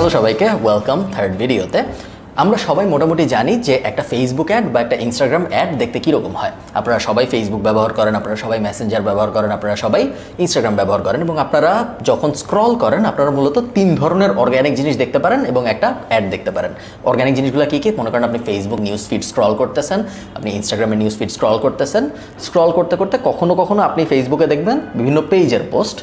Hello সবাইকে, welcome third ভিডিওতে। আমরা সবাই মোটামুটি জানি যে একটা ফেসবুক অ্যাড বা একটা ইনস্টাগ্রাম অ্যাড দেখতে কীরকম হয়। আপনারা সবাই ফেসবুক ব্যবহার করেন, আপনারা সবাই মেসেঞ্জার ব্যবহার করেন, আপনারা সবাই ইনস্টাগ্রাম ব্যবহার করেন এবং আপনারা যখন স্ক্রল করেন আপনারা মূলত 3 ধরনের অর্গ্যানিক জিনিস দেখতে পারেন এবং একটা অ্যাড দেখতে পারেন। অর্গ্যানিক জিনিসগুলো কী কী? মনে করেন আপনি ফেসবুক নিউজ ফিড স্ক্রল করতেছেন, আপনি ইনস্টাগ্রামের নিউজ ফিড স্ক্রল করতেছেন, স্ক্রল করতে করতে কখনো কখনো আপনি ফেসবুকে দেখবেন বিভিন্ন পেজের পোস্ট,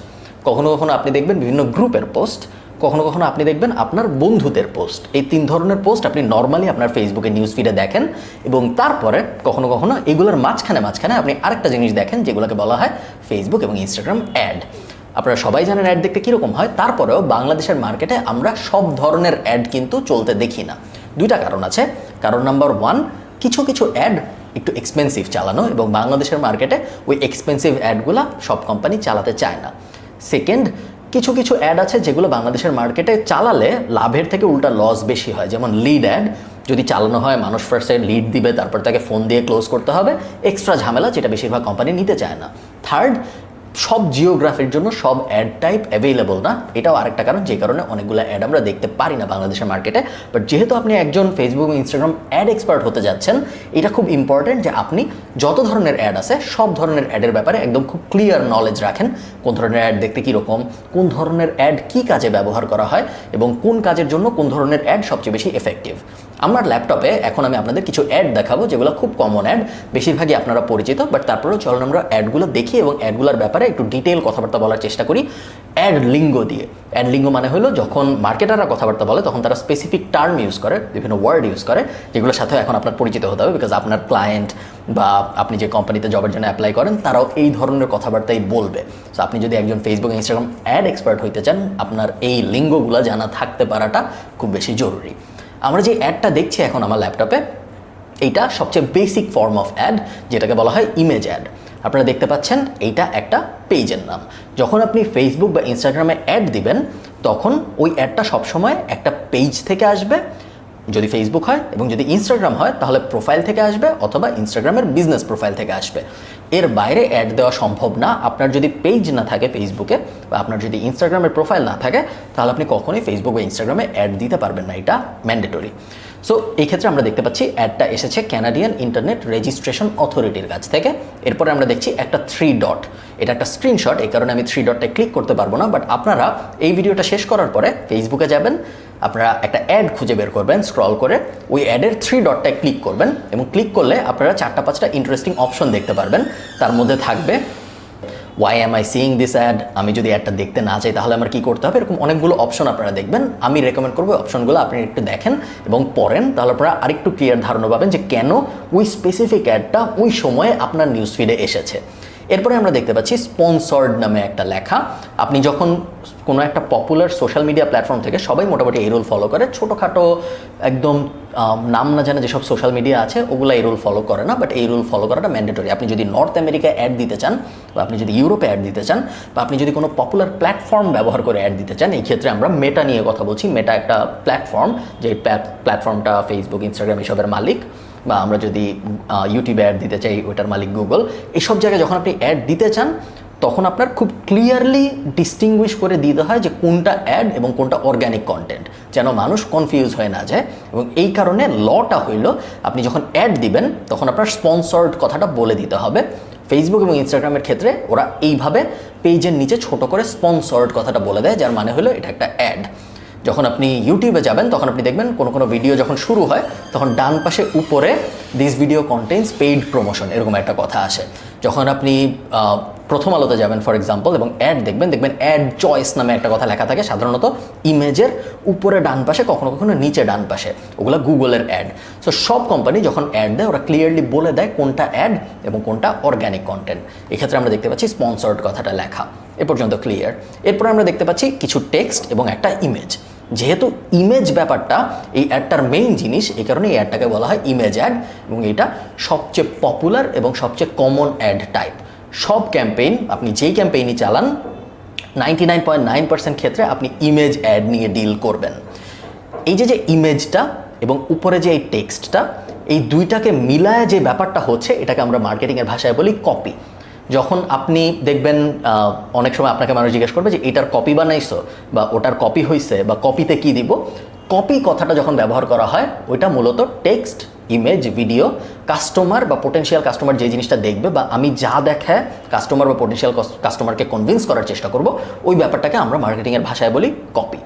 কখনো কখনো আপনি দেখবেন বিভিন্ন গ্রুপের পোস্ট, কখনো কখনো আপনি দেখবেন আপনার বন্ধুদের পোস্ট। এই 3 ধরনের পোস্ট আপনি নর্মালি আপনার ফেসবুকে নিউজ ফিডে দেখেন এবং তারপরে কখনো কখনো এগুলোর মাঝখানে আপনি আরেকটা জিনিস দেখেন যেগুলোকে বলা হয় ফেসবুক এবং ইনস্টাগ্রাম অ্যাড। আপনারা সবাই জানেন অ্যাড দেখতে কীরকম হয়, তারপরেও বাংলাদেশের মার্কেটে আমরা সব ধরনের অ্যাড কিন্তু চলতে দেখি না। 2টা কারণ আছে। কারণ নাম্বার 1, কিছু কিছু অ্যাড একটু এক্সপেন্সিভ চালানো এবং বাংলাদেশের মার্কেটে ওই এক্সপেন্সিভ অ্যাডগুলো সব কোম্পানি চালাতে চায় না। সেকেন্ড, কিছু কিছু অ্যাড আছে যেগুলো বাংলাদেশের মার্কেটে চালালে লাভের থেকে উল্টা লস বেশি হয়। যেমন লিড অ্যাড যদি চালানো হয়, মানুষ ফার্স্টে লিড দিবে, তারপর তাকে ফোন দিয়ে ক্লোজ করতে হবে, এক্সট্রা ঝামেলা, যেটা বেশিরভাগ কোম্পানি নিতে চায় না। থার্ড, সব জিওগ্রাফির জন্য সব অ্যাড টাইপ অ্যাভেলেবল না, এটাও আরেকটা কারণ যে কারণে অনেকগুলো অ্যাড আমরা দেখতে পারি না বাংলাদেশের মার্কেটে। বাট যেহেতু আপনি একজন ফেসবুক এবং ইনস্টাগ্রাম অ্যাড এক্সপার্ট হতে যাচ্ছেন, এটা খুব ইম্পর্টেন্ট যে আপনি যত ধরনের অ্যাড আছে সব ধরনের অ্যাডের ব্যাপারে একদম খুব ক্লিয়ার নলেজ রাখেন। কোন ধরনের অ্যাড দেখতে কীরকম, কোন ধরনের অ্যাড কী কাজে ব্যবহার করা হয় এবং কোন কাজের জন্য কোন ধরনের অ্যাড সবচেয়ে বেশি এফেক্টিভ। আমার ল্যাপটপে এখন আমি আপনাদের কিছু অ্যাড দেখাবো যেগুলো খুব কমন অ্যাড, বেশিরভাগই আপনারা পরিচিত, বাট তারপরেও চলুন আমরা অ্যাডগুলো দেখি এবং অ্যাডগুলোর ব্যাপারে একটু ডিটেল কথাবার্তা বলার চেষ্টা করি অ্যাড লিঙ্গো দিয়ে। অ্যাড লিঙ্গো মানে হলো যখন মার্কেটাররা কথাবার্তা বলে তখন তারা স্পেসিফিক টার্ম ইউজ করে, বিভিন্ন ওয়ার্ড ইউজ করে, যেগুলোর সাথে এখন আপনার পরিচিত হতে হবে, বিকজ আপনার ক্লায়েন্ট বা আপনি যে কোম্পানিতে জবের জন্য অ্যাপ্লাই করেন তারাও এই ধরনের কথাবার্তাই বলবে। সো আপনি যদি একজন ফেসবুক ইনস্টাগ্রাম অ্যাড এক্সপার্ট হইতে চান, আপনার এই লিঙ্গোগুলো জানা থাকতে পারাটা খুব বেশি জরুরি। আমরা যে অ্যাডটা দেখছি এখন আমার ল্যাপটপে, এইটা সবচেয়ে বেসিক ফর্ম অফ অ্যাড, যেটাকে বলা হয় ইমেজ অ্যাড। আপনারা দেখতে পাচ্ছেন এইটা একটা পেজের নাম। যখন আপনি ফেসবুক বা ইনস্টাগ্রামে অ্যাড দিবেন তখন ওই অ্যাডটা সবসময় একটা পেজ থেকে আসবে, যদি ফেসবুক হয়, এবং যদি ইনস্টাগ্রাম হয় তাহলে প্রোফাইল থেকে আসবে অথবা ইনস্টাগ্রামের বিজনেস প্রোফাইল থেকে আসবে। এর বাইরে অ্যাড দেওয়া সম্ভব না। আপনার যদি পেজ না থাকে ফেসবুকে বা আপনার যদি ইনস্টাগ্রামের প্রোফাইল না থাকে তাহলে আপনি কখনোই ফেসবুক বা ইনস্টাগ্রামে অ্যাড দিতে পারবেন না, এটা ম্যান্ডেটরি। সো এই ক্ষেত্রে আমরা দেখতে পাচ্ছি অ্যাডটা এসেছে ক্যানাডিয়ান ইন্টারনেট রেজিস্ট্রেশন অথরিটির কাছ থেকে। এরপরে আমরা দেখছি একটা 3 ডট, এটা একটা স্ক্রিনশট, এই কারণে আমি 3 ডটটায় ক্লিক করতে পারবো না, বাট আপনারা এই ভিডিওটা শেষ করার পরে ফেসবুকে যাবেন, আপনারা একটা অ্যাড খুঁজে বের করবেন, স্ক্রল করে ওই অ্যাডের 3 ডটটায় ক্লিক করবেন এবং ক্লিক করলে আপনারা 4টা-5টা ইন্টারেস্টিং অপশন দেখতে পারবেন। তার মধ্যে থাকবে why am I seeing this ad, আমি যদি অ্যাডটা দেখতে না চাই তাহলে আমার কী করতে হবে, এরকম অনেকগুলো অপশন আপনারা দেখবেন। আমি রেকমেন্ড করবো অপশনগুলো আপনি একটু দেখেন এবং পড়েন, তাহলে আপনারা আরেকটু ক্লিয়ার ধারণা পাবেন যে কেন ওই স্পেসিফিক অ্যাডটা ওই সময়ে আপনার নিউজ ফিডে এসেছে। এরপরে আমরা দেখতে পাচ্ছি স্পন্সর্ড নামে একটা লেখা। আপনি যখন কোনো একটা পপুলার সোশ্যাল মিডিয়া প্ল্যাটফর্ম থেকে, সবাই মোটামুটি এই রুল ফলো করে, ছোটোখাটো একদম নাম না জানে যেসব সোশ্যাল মিডিয়া আছে ওগুলো এই রুল ফলো করে না, বাট এই রুল ফলো করাটা ম্যান্ডেটরি। আপনি যদি নর্থ আমেরিকায় অ্যাড দিতে চান বা আপনি যদি ইউরোপে অ্যাড দিতে চান বা আপনি যদি কোনো পপুলার প্ল্যাটফর্ম ব্যবহার করে অ্যাড দিতে চান, এই ক্ষেত্রে আমরা মেটা নিয়ে কথা বলছি। মেটা একটা প্ল্যাটফর্ম, যে প্ল্যাটফর্মটা ফেসবুক, ইনস্টাগ্রাম এসবের মালিক, বা আমরা যদি ইউটিউবে অ্যাড দিতে চাই ওইটার মালিক গুগল। এইসব জায়গায় যখন আপনি অ্যাড দিতে চান তখন আপনার খুব ক্লিয়ারলি ডিস্টিংগুইশ করে দিতে হয় যে কোনটা অ্যাড এবং কোনটা অর্গ্যানিক কন্টেন্ট, যেন মানুষ কনফিউজ হয়ে না যায়। এবং এই কারণে লটা হইল আপনি যখন অ্যাড দিবেন তখন আপনার স্পন্সর্ড কথাটা বলে দিতে হবে। ফেসবুক এবং ইনস্টাগ্রামের ক্ষেত্রে ওরা এইভাবে পেজের নিচে ছোট করে স্পন্সর্ড কথাটা বলে দেয়, যার মানে হলো এটা একটা অ্যাড। যখন আপনি ইউটিউবে যাবেন তখন আপনি দেখবেন কোনো ভিডিও যখন শুরু হয় তখন ডান পাশে উপরে this video contents paid promotion এরকম একটা কথা আসে। যখন আপনি প্রথম আলোতে যাবেন ফর এক্সাম্পল এবং অ্যাড দেখবেন অ্যাড চয়েস নামে একটা কথা লেখা থাকে, সাধারণত ইমেজের উপরে ডান পাশে, কখনো কখনো নিচে ডান পাশে, ওগুলো গুগলের অ্যাড। সো সব কোম্পানি যখন অ্যাড দেয় ওরা ক্লিয়ারলি বলে দেয় কোনটা অ্যাড এবং কোনটা অর্গ্যানিক কন্টেন্ট। এক্ষেত্রে আমরা দেখতে পাচ্ছি স্পন্সর্ড কথাটা লেখা, এ পর্যন্ত ক্লিয়ার। এরপরে আমরা দেখতে পাচ্ছি কিছু টেক্সট এবং একটা ইমেজ। যেহেতু ইমেজ ব্যাপারটা এই অ্যাডটার মেইন জিনিস, এই কারণে এই অ্যাডটাকে বলা হয় ইমেজ অ্যাড এবং এটা সবচেয়ে পপুলার এবং সবচেয়ে কমন অ্যাড টাইপ। সব ক্যাম্পেইন, আপনি যেই ক্যাম্পেইনই চালান 99.9% ক্ষেত্রে আপনি ইমেজ অ্যাড নিয়ে ডিল করবেন। এই যে ইমেজটা এবং উপরে যে এই টেক্সটটা, এই দুইটাকে মিলায় যে ব্যাপারটা হচ্ছে এটাকে আমরা মার্কেটিংয়ের ভাষায় বলি কপি। যখন আপনি দেখবেন অনেক সময় আপনাকে মানুষ জিজ্ঞেস করবে যে এটার কপি বানাইছো বা ওটার কপি হয়েছে বা কপিতে কি দিব, কপি কথাটা যখন ব্যবহার করা হয় ওইটা মূলত টেক্সট, ইমেজ, ভিডিও, কাস্টমার বা পোটেনশিয়াল কাস্টমার যে জিনিসটা দেখবে বা আমি যা দেখায় কাস্টমার বা পোটেনশিয়াল কাস্টমারকে কনভিন্স করার চেষ্টা করব, ওই ব্যাপারটাকে আমরা মার্কেটিংয়ের ভাষায় বলি কপি।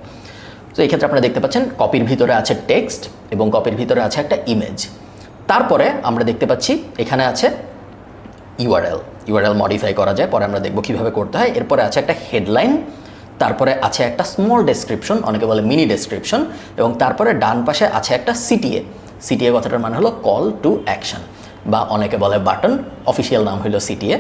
তো এই ক্ষেত্রে আপনারা দেখতে পাচ্ছেন কপির ভিতরে আছে টেক্সট এবং কপির ভিতরে আছে একটা ইমেজ। তারপরে আমরা দেখতে পাচ্ছি এখানে আছে ইউআরএল মডিফাই করা যায়, পরে আমরা দেখব কীভাবে করতে হয়। এরপরে আছে একটা হেডলাইন, তারপরে আছে একটা স্মল ডেসক্রিপশন, অনেকে বলে মিনি ডেসক্রিপশন, এবং তারপরে ডান পাশে আছে একটা সিটিএ কথাটার মানে হলো কল টু অ্যাকশন, বা অনেকে বলে বাটন, অফিসিয়াল নাম হলো সিটিএ।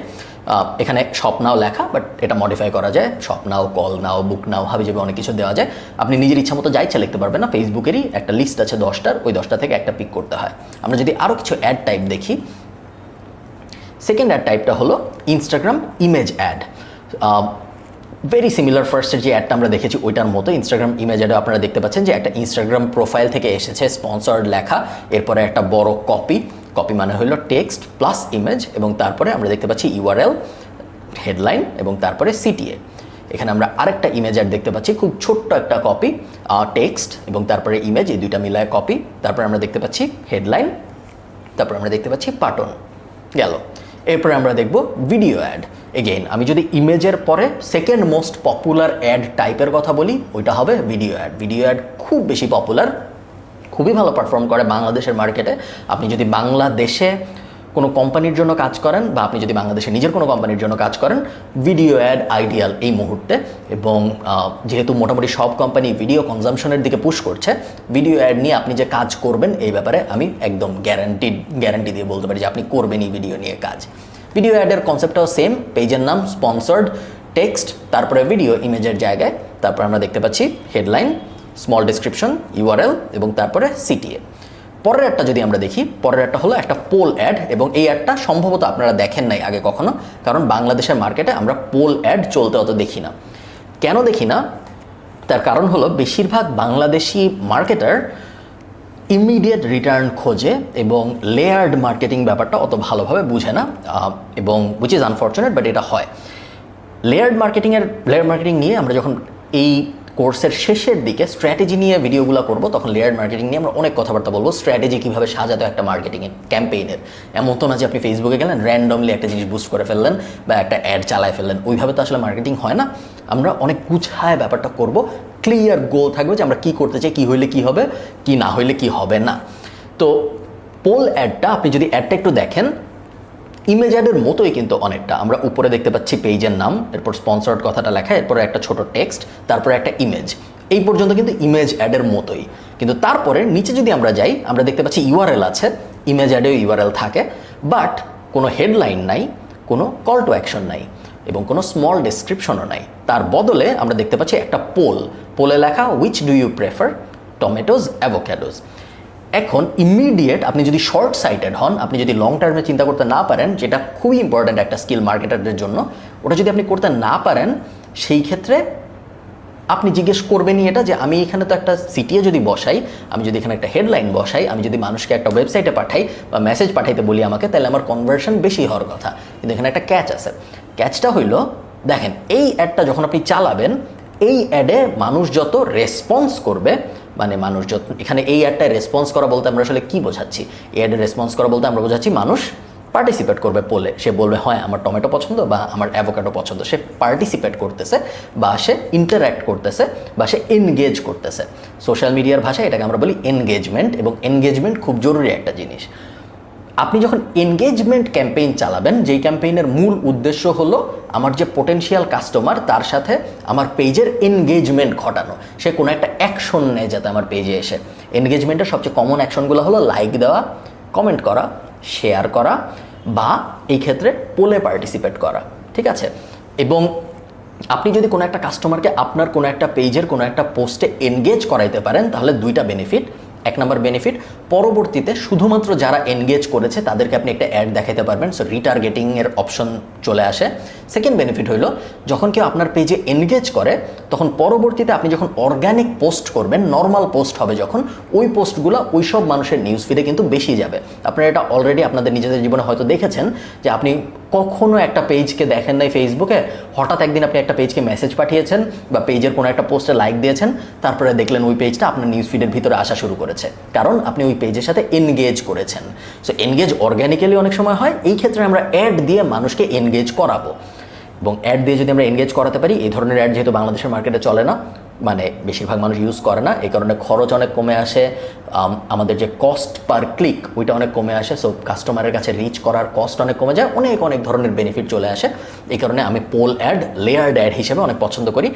এখানে শপ নাও লেখা, বাট এটা মডিফাই করা যায়, শপ নাও, কল নাও, বুক নাও, হাবিজাবি অনেক কিছু দেওয়া যায়। আপনি নিজের ইচ্ছা মতো যা ইচ্ছা লিখতে পারবেন না। ফেসবুকেরই একটা লিস্ট আছে 10টার, ওই 10টা থেকে একটা পিক করতে হয়। আমরা যদি আরও কিছু অ্যাড টাইপ দেখি, সেকেন্ড অ্যাড টাইপটা হলো Instagram image ad. Very similar ফার্স্টের যে অ্যাডটা আমরা দেখেছি ওইটার মতো ইনস্টাগ্রাম ইমেজ অ্যাডে আপনারা দেখতে পাচ্ছেন যে একটা ইনস্টাগ্রাম প্রোফাইল থেকে এসেছে স্পন্সর্ড লেখা, এরপরে একটা বড় কপি মানে হলো টেক্সট প্লাস ইমেজ, এবং তারপরে আমরা দেখতে পাচ্ছি ইউআরএল, হেডলাইন এবং তারপরে সিটিএ। এখানে আমরা আরেকটা ইমেজ অ্যাড দেখতে পাচ্ছি, খুব ছোট্ট একটা কপি, টেক্সট এবং তারপরে ইমেজ, এই দুইটা মিলায় কপি। তারপরে আমরা দেখতে পাচ্ছি হেডলাইন, তারপরে আমরা দেখতে পাচ্ছি বাটন, গেল। এরপরে আমরা দেখব ভিডিও অ্যাড। এগেইন আমি যদি ইমেজের পরে সেকেন্ড মোস্ট পপুলার অ্যাড টাইপের কথা বলি, ওইটা হবে ভিডিও অ্যাড। ভিডিও অ্যাড খুব বেশি পপুলার, খুবই ভালো পারফর্ম করে বাংলাদেশের মার্কেটে। আপনি যদি বাংলাদেশে কোনো কোম্পানির জন্য কাজ করেন বা আপনি যদি বাংলাদেশে নিজের কোনো কোম্পানির জন্য কাজ করেন, ভিডিও অ্যাড আইডিয়াল এই মুহূর্তে। এবং যেহেতু মোটামুটি সব কোম্পানি ভিডিও কনজামশনের দিকে পুশ করছে, ভিডিও অ্যাড নিয়ে আপনি যে কাজ করবেন এই ব্যাপারে আমি একদম গ্যারান্টি দিয়ে বলতে পারি যে আপনি করবেনই ভিডিও নিয়ে কাজ। ভিডিও অ্যাডের কনসেপ্টটাও সেম, পেজের নাম, স্পন্সর্ড, টেক্সট, তারপরে ভিডিও ইমেজের জায়গায়, তারপর আমরা দেখতে পাচ্ছি হেডলাইন, স্মল ডেসক্রিপশন, ইউআরএল এবং তারপরে সিটিএ। পরের একটা যদি আমরা দেখি, পরের একটা হলো একটা পোল অ্যাড, এবং এই অ্যাডটা সম্ভবত আপনারা দেখেন নাই আগে কখনো, কারণ বাংলাদেশের মার্কেটে আমরা পোল অ্যাড চলতে অত দেখি না। কেন দেখি না? তার কারণ হলো বেশিরভাগ বাংলাদেশি মার্কেটার ইমিডিয়েট রিটার্ন খোঁজে এবং লেয়ার্ড মার্কেটিং ব্যাপারটা অত ভালোভাবে বুঝে না, এবং উইচ ইজ আনফর্চুনেট, বাট এটা হয়। লেয়ার মার্কেটিং নিয়ে আমরা যখন এই কোর্সের শেষের দিকে স্ট্র্যাটেজি নিয়ে ভিডিওগুলো করব, তখন লেয়ার মার্কেটিং নিয়ে আমরা অনেক কথাবার্তা বলবো। স্ট্র্যাটেজি কীভাবে সাজাতে একটা মার্কেটিংয়ের ক্যাম্পেইনের, এমন তো না যে আপনি ফেসবুকে গেলেন র্যান্ডমলি একটা জিনিস বুস্ট করে ফেললেন বা একটা অ্যাড চালায় ফেললেন, ওইভাবে তো আসলে মার্কেটিং হয় না। আমরা অনেক গুছায় ব্যাপারটা করব, ক্লিয়ার গোল থাকবে যে আমরা কী করতে চাই, কী হইলে কী হবে, কী না হইলে কী হবে না। তো পোল অ্যাডটা আপনি যদি অ্যাডটা একটু দেখেন, ইমেজ অ্যাডের মতোই কিন্তু অনেকটা। আমরা উপরে দেখতে পাচ্ছি পেজের নাম, এরপর স্পন্সর্ড কথাটা লেখা, এরপরে একটা ছোট টেক্সট, তারপরে একটা ইমেজ। এই পর্যন্ত কিন্তু ইমেজ অ্যাডের মতোই, কিন্তু তারপরে নিচে যদি আমরা যাই, আমরা দেখতে পাচ্ছি ইউআরএল আছে, ইমেজ অ্যাডেও ইউআরএল থাকে, বাট কোনো হেডলাইন নাই, কোনো কল টু অ্যাকশন নাই এবং কোনো স্মল ডেসক্রিপশনও নাই। তার বদলে আমরা দেখতে পাচ্ছি একটা পোলে লেখা which do you prefer, tomatoes, avocados. এখন ইমিডিয়েট আপনি যদি শর্ট সাইটেড হন, আপনি যদি লং টার্মে চিন্তা করতে না পারেন, যেটা খুবই ইম্পর্ট্যান্ট একটা স্কিল মার্কেটারদের জন্য, ওটা যদি আপনি করতে না পারেন, সেই ক্ষেত্রে আপনি জিজ্ঞেস করবেনই এটা যে আমি এখানে তো একটা সিটিএ যদি বসাই, আমি যদি এখানে একটা হেডলাইন বসাই, আমি যদি মানুষকে একটা ওয়েবসাইটে পাঠাই বা মেসেজ পাঠাইতে বলি আমাকে, তাহলে আমার কনভার্সন বেশি হওয়ার কথা। কিন্তু এখানে একটা ক্যাচ আছে। ক্যাচটা হইলো, দেখেন এই অ্যাডটা যখন আপনি চালাবেন, এই অ্যাডে মানুষ যত রেসপন্স করবে, মানে মানুষ যত, এখানে এই অ্যাডটায় রেসপন্স করা বলতে আমরা আসলে কী বোঝাচ্ছি? এই অ্যাডে রেসপন্স করা বলতে আমরা বোঝাচ্ছি মানুষ পার্টিসিপেট করবে পোলে। সে বলবে হয় আমার টমেটো পছন্দ বা আমার অ্যাভোকাডো পছন্দ। সে পার্টিসিপেট করতেছে বা সে ইন্টারঅ্যাক্ট করতেছে বা সে এনগেজ করতেছে। সোশ্যাল মিডিয়ার ভাষায় এটাকে আমরা বলি এনগেজমেন্ট, এবং এনগেজমেন্ট খুব জরুরি একটা জিনিস। আপনি যখন এনগেজমেন্ট ক্যাম্পেইন চালাবেন, যেই ক্যাম্পেইনের মূল উদ্দেশ্য হলো আমার যে পোটেনশিয়াল কাস্টমার তার সাথে আমার পেজের এনগেজমেন্ট ঘটানো, সে কোনো একটা অ্যাকশন নেয় যাতে আমার পেজে এসে। এনগেজমেন্টের সবচেয়ে কমন অ্যাকশনগুলো হলো লাইক দেওয়া, কমেন্ট করা, শেয়ার করা, বা এই ক্ষেত্রে পোলে পার্টিসিপেট করা, ঠিক আছে? এবং আপনি যদি কোনো একটা কাস্টমারকে আপনার কোনো একটা পেজের কোনো একটা পোস্টে এনগেজ করাইতে পারেন, তাহলে দুইটা বেনিফিট। এক নম্বর বেনিফিট, পরবর্তীতে শুধুমাত্র যারা এনগেজ করেছে তাদেরকে আপনি একটা অ্যাড দেখাতে পারবেন, সো রিটার্গেটিংয়ের অপশন চলে আসে। সেকেন্ড বেনিফিট হলো, যখন কেউ আপনার পেজে এনগেজ করে, তখন পরবর্তীতে আপনি যখন অর্গানিক পোস্ট করবেন, নর্মাল পোস্ট হবে যখন, ওই পোস্টগুলো ওই সব মানুষের নিউজ ফিডে কিন্তু বেশি যাবে। আপনারা এটা অলরেডি আপনাদের নিজেদের জীবনে হয়তো দেখেছেন যে আপনি কখনো একটা পেজকে দেখেন নাই ফেসবুকে, হঠাৎ একদিন আপনি একটা পেজকে মেসেজ পাঠিয়েছেন বা পেজের কোনো একটা পোস্টে লাইক দিয়েছেন, তারপরে দেখলেন ওই পেজটা আপনার নিউজ ফিডের ভিতরে আসা শুরু করেছে, কারণ আপনি ওই পেজের সাথে এনগেজ করেছেন। সো এনগেজ অর্গ্যানিক্যালি অনেক সময় হয়, এই ক্ষেত্রে আমরা অ্যাড দিয়ে মানুষকে এনগেজ করাবো, এবং অ্যাড দিয়ে যদি আমরা এনগেজ করাতে পারি, এই ধরনের অ্যাড যেহেতু বাংলাদেশের মার্কেটে চলে না, মানে বেশিরভাগ মানুষ ইউজ করে না, এই কারণে খরচ অনেক কমে আসে, আমাদের যে কস্ট পার ক্লিক ওইটা অনেক কমে আসে, সো কাস্টমারের কাছে রিচ করার কস্ট অনেক কমে যায়, অনেক অনেক ধরনের বেনিফিট চলে আসে। এই কারণে আমি পোল অ্যাড লেয়ার্ড অ্যাড হিসেবে অনেক পছন্দ করি।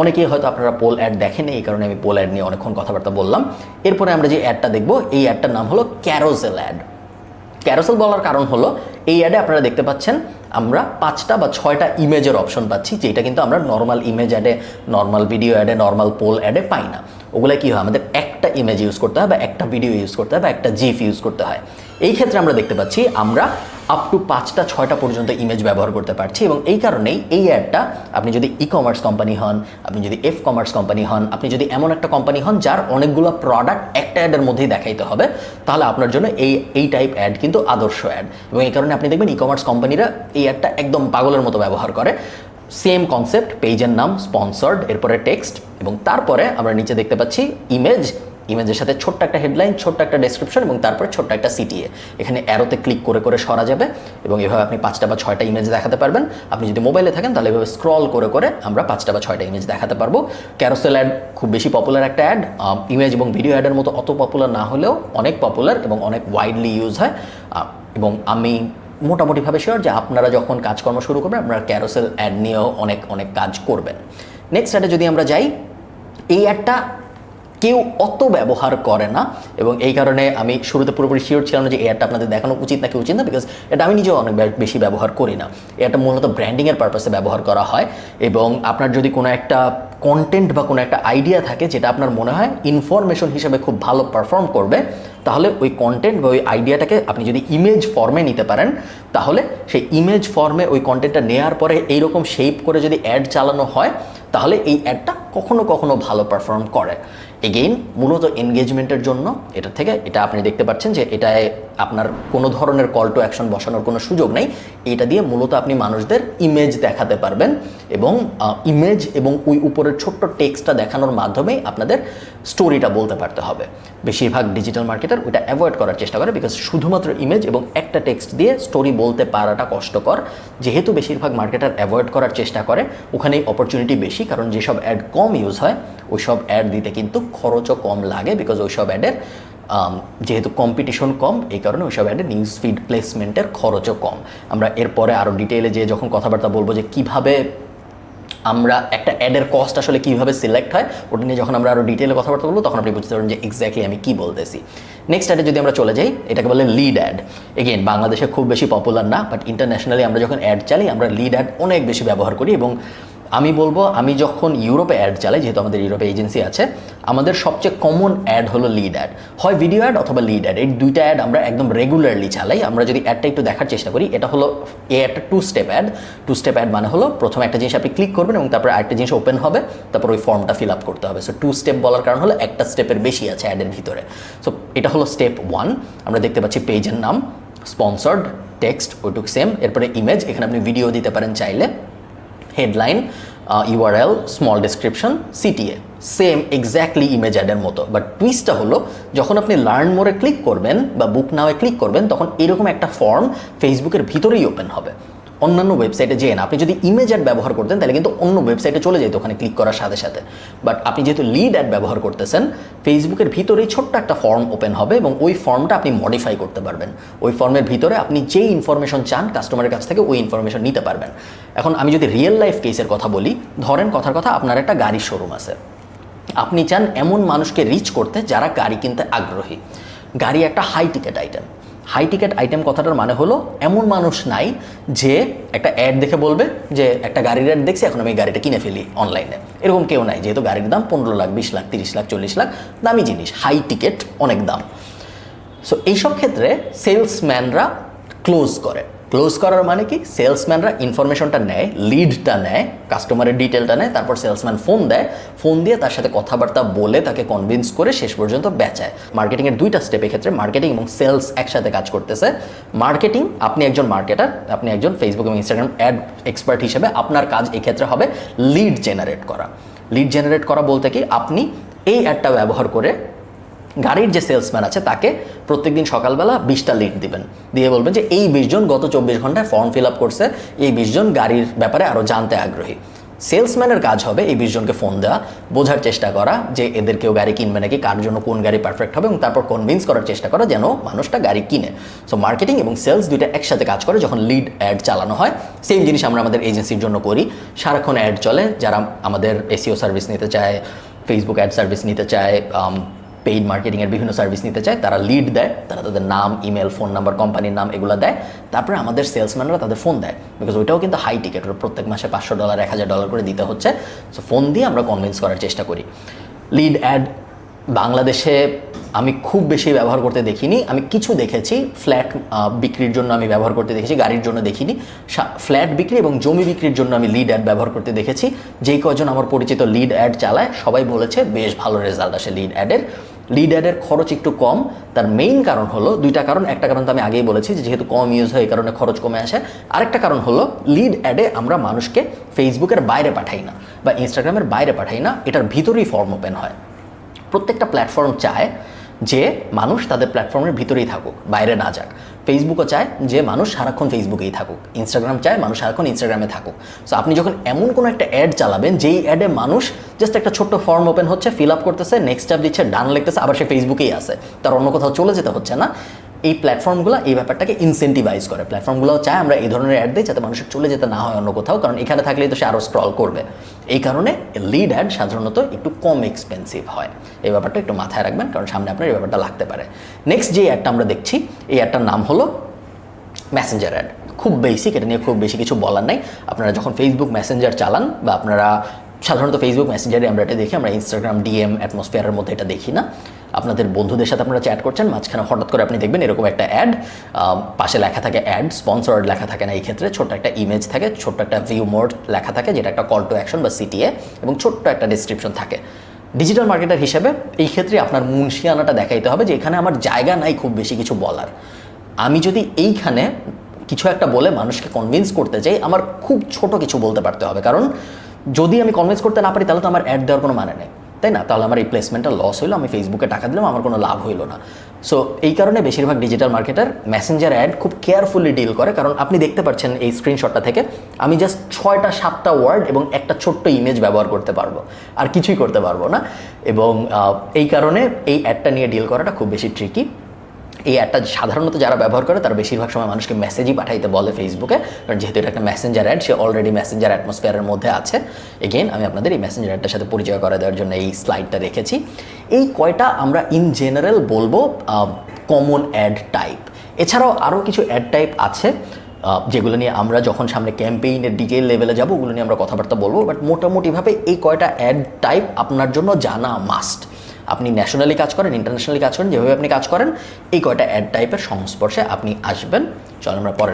অনেকেই হয়তো আপনারা পোল অ্যাড দেখেন, এই কারণে আমি পোল অ্যাড নিয়ে অনেকক্ষণ কথাবার্তা বললাম। এরপরে আমরা যে অ্যাডটা দেখবো, এই অ্যাডটার নাম হলো ক্যারোসেল অ্যাড। ক্যারোসেল বলার কারণ হলো এই অ্যাডে আপনারা দেখতে পাচ্ছেন আমরা 5টা বা 6টা ইমেজের অপশন পাচ্ছি, যেটা কিন্তু আমরা নর্মাল ইমেজ অ্যাডে, নর্মাল ভিডিও অ্যাডে, নর্মাল পোল অ্যাডে পাই না। ওগুলো কী হয়, আমাদের একটা ইমেজ ইউজ করতে হয় বা একটা ভিডিও ইউজ করতে হয় বা একটা জিফ ইউজ করতে হয়। এই ক্ষেত্রে আমরা দেখতে পাচ্ছি আমরা আপ টু 5টা 6টা পর্যন্ত ইমেজ ব্যবহার করতে পারছি, এবং এই কারণেই এই অ্যাডটা আপনি যদি ই কমার্স কোম্পানি হন, আপনি যদি এফ কমার্স কোম্পানি হন, আপনি যদি এমন একটা কোম্পানি হন যার অনেকগুলো প্রোডাক্ট একটা অ্যাডের মধ্যেই দেখাইতে হবে, তাহলে আপনার জন্য এই টাইপ অ্যাড কিন্তু আদর্শ অ্যাড। এবং এই কারণে আপনি দেখবেন ই কমার্স কোম্পানিরা এই অ্যাডটা একদম পাগলের মতো ব্যবহার করে। সেম কনসেপ্ট, পেজের নাম, স্পন্সর্ড, এরপরে টেক্সট, এবং তারপরে আমরা নিচে দেখতে পাচ্ছি ইমেজের সাথে ছোট্ট একটা হেডলাইন, ছোট্ট একটা ডেসক্রিপশন, এবং তারপরে ছোট্ট একটা সিটিএ। এখানে অ্যারোতে ক্লিক করে করে সরা যাবে, এবং এভাবে আপনি 5টা বা 6টা ইমেজ দেখাতে পারবেন। আপনি যদি মোবাইলে থাকেন তাহলে এভাবে স্ক্রল করে করে আমরা 5টা বা 6টা ইমেজ দেখাতে পারবো। ক্যারোসেল অ্যাড খুব বেশি পপুলার একটা অ্যাড, ইমেজ এবং ভিডিও অ্যাডের মতো অত পপুলার না হলেও অনেক পপুলার এবং অনেক ওয়াইডলি ইউজ হয়। এবং আমি মোটামুটিভাবে শিওর যে আপনারা যখন কাজকর্ম শুরু করবেন আপনারা ক্যারোসেল অ্যাড নিয়েও অনেক অনেক কাজ করবেন। নেক্সট অ্যাডে যদি আমরা যাই, এই অ্যাডটা কেউ অত ব্যবহার করে না, এবং এই কারণে আমি শুরুতে পুরোপুরি শিওর ছিলাম না যে এই অ্যাডটা আপনাদের দেখানো উচিত নাকি উচিত না, বিকজ এটা আমি নিজেও অনেক বেশি ব্যবহার করি না। এটা মূলত ব্র্যান্ডিংয়ের পারপাসে ব্যবহার করা হয়, এবং আপনার যদি কোনো একটা কন্টেন্ট বা কোনো একটা আইডিয়া থাকে যেটা আপনার মনে হয় ইনফরমেশন হিসেবে খুব ভালো পারফর্ম করবে, তাহলে ওই কন্টেন্ট বা ওই আইডিয়াটাকে আপনি যদি ইমেজ ফর্মে নিতে পারেন, তাহলে সেই ইমেজ ফর্মে ওই কন্টেন্টটা নেওয়ার পরে এইরকম শেপ করে যদি অ্যাড চালানো হয়, তাহলে এই অ্যাডটা কখনো কখনো ভালো পারফর্ম করে। এগেইন মূলত এনগেজমেন্টের জন্য এটা আপনি দেখতে পাচ্ছেন যে এটায় আপনার কোনো ধরনের কল টু অ্যাকশন বসানোর কোনো সুযোগ নেই। এটা দিয়ে মূলত আপনি মানুষদের ইমেজ দেখাতে পারবেন, এবং ইমেজ এবং ওই উপরের ছোট্ট টেক্সটটা দেখানোর মাধ্যমেই আপনাদের স্টোরিটা বলতে পারতে হবে। বেশিরভাগ ডিজিটাল মার্কেটার ওইটা অ্যাভয়েড করার চেষ্টা করে, বিকজ শুধুমাত্র ইমেজ এবং একটা টেক্সট দিয়ে স্টোরি বলতে পারাটা কষ্টকর। যেহেতু বেশিরভাগ মার্কেটার অ্যাভয়েড করার চেষ্টা করে, ওখানেই অপরচুনিটি বেশি, কারণ যেসব অ্যাড কম ইউজ হয় ওই সব অ্যাড দিতে কিন্তু খরচও কম লাগে, বিকজ ওই সব অ্যাডের যেহেতু কম্পিটিশন কম, এই কারণে ওইসব অ্যাডে নিউজ ফিড প্লেসমেন্টের খরচও কম। আমরা এরপরে আরও ডিটেইলে যে যখন কথাবার্তা বলবো যে কিভাবে আমরা একটা অ্যাডের কস্ট আসলে কীভাবে সিলেক্ট হয়, ওটা নিয়ে যখন আমরা আরও ডিটেইলে কথাবার্তা বলবো তখন আপনি বুঝতে পারবেন যে এক্স্যাক্টলি আমি কী বলতেছি। নেক্সট অ্যাডে যদি আমরা চলে যাই, এটাকে বলে লিড অ্যাড। এগেইন বাংলাদেশে খুব বেশি পপুলার না, বাট ইন্টারন্যাশনালি আমরা যখন অ্যাড চালাই আমরা লিড অ্যাড অনেক বেশি ব্যবহার করি। এবং আমি বলবো, আমি যখন ইউরোপে অ্যাড চালাই, যেহেতু আমাদের ইউরোপে এজেন্সি আছে, আমাদের সবচেয়ে কমন অ্যাড হলো লিড অ্যাড, হয় ভিডিও অ্যাড অথবা লিড অ্যাড। এই দুইটা অ্যাড আমরা একদম রেগুলারলি চালাই। আমরা যদি অ্যাডটা একটু দেখার চেষ্টা করি, এটা হলো এই একটা 2 স্টেপ অ্যাড। 2 স্টেপ অ্যাড মানে হলো প্রথমে একটা জিনিস আপনি ক্লিক করবেন এবং তারপর আরেকটা জিনিস ওপেন হবে, তারপর ওই ফর্মটা ফিল আপ করতে হবে। সো 2 স্টেপ বলার কারণ হলো একটা স্টেপের বেশি আছে অ্যাডের ভিতরে। সো এটা হলো স্টেপ 1। আমরা দেখতে পাচ্ছি পেজের নাম, স্পন্সর্ড, টেক্সট ওইটুক সেম, এরপরে ইমেজ, এখানে আপনি ভিডিও দিতে পারেন চাইলে, headline, URL, small description, CTA, same exactly image অ্যাডের মতো। বাট টুইস্টটা হলো যখন আপনি লার্ন মোরে ক্লিক করবেন বা বুক নাওয়ে ক্লিক করবেন, তখন এরকম একটা ফর্ম ফেসবুকের ভিতরেই ওপেন হবে, অন্যান্য ওয়েবসাইটে যেয়ে না। আপনি যদি ইমেজ অ্যাড ব্যবহার করতেন তাহলে কিন্তু অন্য ওয়েবসাইটে চলে যেত ওখানে ক্লিক করার সাথে সাথে। বাট আপনি যেহেতু লিড অ্যাড ব্যবহার করতেছেন, ফেসবুকের ভিতরেই ছোট্ট একটা ফর্ম ওপেন হবে এবং ওই ফর্মটা আপনি মডিফাই করতে পারবেন। ওই ফর্মের ভিতরে আপনি যেই ইনফরমেশন চান কাস্টমারের কাছ থেকে ওই ইনফরমেশন নিতে পারবেন। এখন আমি যদি রিয়েল লাইফ কেসের কথা বলি, ধরেন কথার কথা আপনার একটা গাড়ির শোরুম আছে, আপনি চান এমন মানুষকে রিচ করতে যারা গাড়ি কিনতে আগ্রহী। গাড়ি একটা high ticket item. High ticket item কথাটার মানে হলো এমন মানুষ নাই যে একটা অ্যাড দেখে বলবে যে একটা গাড়ির অ্যাড দেখছি এখন আমি গাড়িটা কিনে ফেলি অনলাইনে, এরকম কেউ নাই। যেহেতু গাড়ির দাম 15 লাখ, 20 লাখ, 30 লাখ, 40 লাখ, দামি জিনিস, হাই টিকেট, অনেক দাম। সো এইসব ক্ষেত্রে সেলসম্যানরা ক্লোজ করে। ক্লোজ করার মানে কি, সেলসম্যানরা ইনফরমেশনটা নেয়, লিডটা নেয়, কাস্টমারের ডিটেলটা নেয়, তারপর সেলসম্যান ফোন দেয়, ফোন দিয়ে তার সাথে কথাবার্তা বলে তাকে কনভিন্স করে শেষ পর্যন্ত বেচায়। মার্কেটিংয়ের দুইটা স্টেপের ক্ষেত্রে মার্কেটিং এবং সেলস একসাথে কাজ করতেছে। মার্কেটিং, আপনি একজন মার্কেটার, আপনি একজন ফেসবুক এবং ইনস্টাগ্রাম অ্যাড এক্সপার্ট হিসেবে আপনার কাজ এই ক্ষেত্রে হবে লিড জেনারেট করা। লিড জেনারেট করা বলতে কি, আপনি এই অ্যাডটা ব্যবহার করে গাড়ির যে সেলসম্যান আছে তাকে প্রত্যেকদিন সকালবেলা 20টা লিড দিবেন, দিয়ে বলবেন যে এই 20 জন গত 24 ঘন্টায় ফর্ম ফিল আপ করছে, এই 20 জন গাড়ির ব্যাপারে আরও জানতে আগ্রহী। সেলসম্যানের কাজ হবে এই 20 জনকে ফোন দেওয়া, বোঝার চেষ্টা করা যে এদের কেউ গাড়ি কিনবে নাকি, কার জন্য কোন গাড়ি পারফেক্ট হবে, এবং তারপর কনভিন্স করার চেষ্টা করা যেন মানুষটা গাড়ি কিনে। সো মার্কেটিং এবং সেলস দুইটা একসাথে কাজ করে যখন লিড অ্যাড চালানো হয়। সেম জিনিস আমরা আমাদের এজেন্সির জন্য করি, সারাক্ষণ অ্যাড চলে। যারা আমাদের এসইও সার্ভিস নিতে চায়, ফেসবুক অ্যাড সার্ভিস নিতে চায়, পেইড মার্কেটিংয়ের বিভিন্ন সার্ভিস নিতে চায়, তারা লিড দেয়, তারা তাদের নাম, ইমেল, ফোন নাম্বার, কোম্পানির নাম এগুলো দেয়, তারপরে আমাদের সেলসম্যানরা তাদের ফোন দেয়, বিকজ ওইটাও কিন্তু হাই টিকেট, ওটা প্রত্যেক মাসে $500 $1000 করে দিতে হচ্ছে। সো ফোন দিয়ে আমরা কনভিন্স করার চেষ্টা করি। লিড অ্যাড বাংলাদেশে আমি খুব বেশি ব্যবহার করতে দেখিনি, আমি কিছু দেখেছি ফ্ল্যাট বিক্রির জন্য আমি ব্যবহার করতে দেখেছি, গাড়ির জন্য দেখিনি। ফ্ল্যাট বিক্রি এবং জমি বিক্রির জন্য আমি লিড অ্যাড ব্যবহার করতে দেখেছি। যেই কজন আমার পরিচিত লিড অ্যাড চালায় সবাই বলেছে বেশ ভালো রেজাল্ট আসে লিড অ্যাডের। লিড অ্যাডের খরচ একটু কম, তার মেইন কারণ হলো দুইটা কারণ। একটা কারণ তো আমি আগেই বলেছি যে যেহেতু কম ইউজ হয় এই কারণে খরচ কমে আসে। আরেকটা কারণ হলো লিড অ্যাডে আমরা মানুষকে ফেসবুকের বাইরে পাঠাই না বা ইনস্টাগ্রামের বাইরে পাঠাই না, এটার ভিতরেই ফর্ম ওপেন হয়। প্রত্যেকটা প্ল্যাটফর্ম চায় যে মানুষ তাদের প্ল্যাটফর্মের ভিতরেই থাকুক, বাইরে না যাক। ফেসবুকও চায় যে মানুষ সারাক্ষণ ফেসবুকেই থাকুক, ইনস্টাগ্রাম চায় মানুষ সারাক্ষণ ইনস্টাগ্রামে থাকুক। সো আপনি যখন এমন কোনো একটা অ্যাড চালাবেন যেই অ্যাডে মানুষ জাস্ট একটা ছোট্ট ফর্ম ওপেন হচ্ছে, ফিল আপ করতেছে, নেক্সট স্টেপ দিচ্ছে, ডান লিখতেছে, আবার সে ফেসবুকেই আছে, তার অন্য কোথাও চলে যেতে হচ্ছে না, এই প্ল্যাটফর্মগুলো এই ব্যাপারটাকে ইনসেন্টিভাইজ করে। প্ল্যাটফর্মগুলোও চায় আমরা এই ধরনের অ্যাড দিই যাতে মানুষের চলে যেতে না হয় অন্য কোথাও, কারণ এখানে থাকলেই তো সে আরও স্ক্রল করবে। এই কারণে লিড অ্যাড সাধারণত একটু কম এক্সপেন্সিভ হয়। এই ব্যাপারটা একটু মাথায় রাখবেন, কারণ সামনে আপনার এই ব্যাপারটা লাগতে পারে। নেক্সট যে অ্যাডটা আমরা দেখছি, এই অ্যাডটার নাম হলো মেসেঞ্জার অ্যাড। খুব বেসিক, এটা নিয়ে খুব বেশি কিছু বলার নাই। আপনারা যখন ফেসবুক মেসেঞ্জার চালান, বা আপনারা সাধারণত ফেসবুক মেসেঞ্জারে আমরা এটা দেখি, আমরা ইনস্টাগ্রাম ডিএম অ্যাটমসফিয়ারের মধ্যে এটা দেখি না। আপনাদের বন্ধুদের সাথে আপনারা চ্যাট করছেন, মাঝখানে হঠাৎ করে আপনি দেখবেন এরকম একটা অ্যাড, পাশে লেখা থাকে অ্যাড, স্পন্সর্ড লেখা থাকে না এই ক্ষেত্রে, ছোট্ট একটা ইমেজ থাকে, ছোট্ট একটা ভিউ মোড লেখা থাকে যেটা একটা কল টু অ্যাকশন বা সিটিএ, এবং ছোট্ট একটা ডিসক্রিপশন থাকে। ডিজিটাল মার্কেটার হিসেবে এই ক্ষেত্রে আপনার মুনশিয়ানাটা দেখাইতে হবে যে এখানে আমার জায়গা নাই খুব বেশি কিছু বলার। আমি যদি এইখানে কিছু একটা বলে মানুষকে কনভিন্স করতে চাই, আমার খুব ছোট কিছু বলতে পারতে হবে, কারণ যদি আমি কনভিন্স করতে না পারি তাহলে তো আমার অ্যাড দেওয়ার কোনো মানে নেই, তাই না? তাহলে আমার এই প্লেসমেন্টটা লস হইলো, আমি ফেসবুকে টাকা দিলাম, আমার কোনো লাভ হইলো না। সো এই কারণে বেশিরভাগ ডিজিটাল মার্কেটার মেসেঞ্জার অ্যাড খুব কেয়ারফুলি ডিল করে, কারণ আপনি দেখতে পাচ্ছেন এই স্ক্রিনশটটা থেকে আমি জাস্ট 6টা-7টা ওয়ার্ড এবং একটা ছোট্ট ইমেজ ব্যবহার করতে পারবো, আর কিছুই করতে পারবো না। এবং এই কারণে এই অ্যাডটা নিয়ে ডিল করাটা খুব বেশি ট্রিকি। এই অ্যাডটা সাধারণত যারা ব্যবহার করে তারা বেশিরভাগ সময় মানুষকে মেসেজই পাঠাইতে বলে ফেসবুকে, কারণ যেহেতু এটা একটা মেসেঞ্জার অ্যাড, সে অলরেডি মেসেঞ্জার অ্যাটমসফিয়ারের মধ্যে আছে। এগেন আমি আপনাদের এই মেসেঞ্জার অ্যাডটার সাথে পরিচয় করে দেওয়ার জন্য এই স্লাইডটা রেখেছি। এই কয়টা আমরা ইন জেনারেল বলবো কমন অ্যাড টাইপ। এছাড়াও আরও কিছু অ্যাড টাইপ আছে যেগুলো নিয়ে আমরা যখন সামনে ক্যাম্পেইনের ডিটেইল লেভেলে যাব ওগুলো নিয়ে আমরা কথাবার্তা বলবো, বাট মোটামুটিভাবে এই কয়টা অ্যাড টাইপ আপনার জন্য জানা মাস্ট। আপনি ন্যাশনালি কাজ করেন, ইন্টারন্যাশনালি কাজ করেন, যেভাবে আপনি কাজ করেন এই কয়টা অ্যাড টাইপের সংস্পর্শে আপনি আসবেন। চল আমরা পরে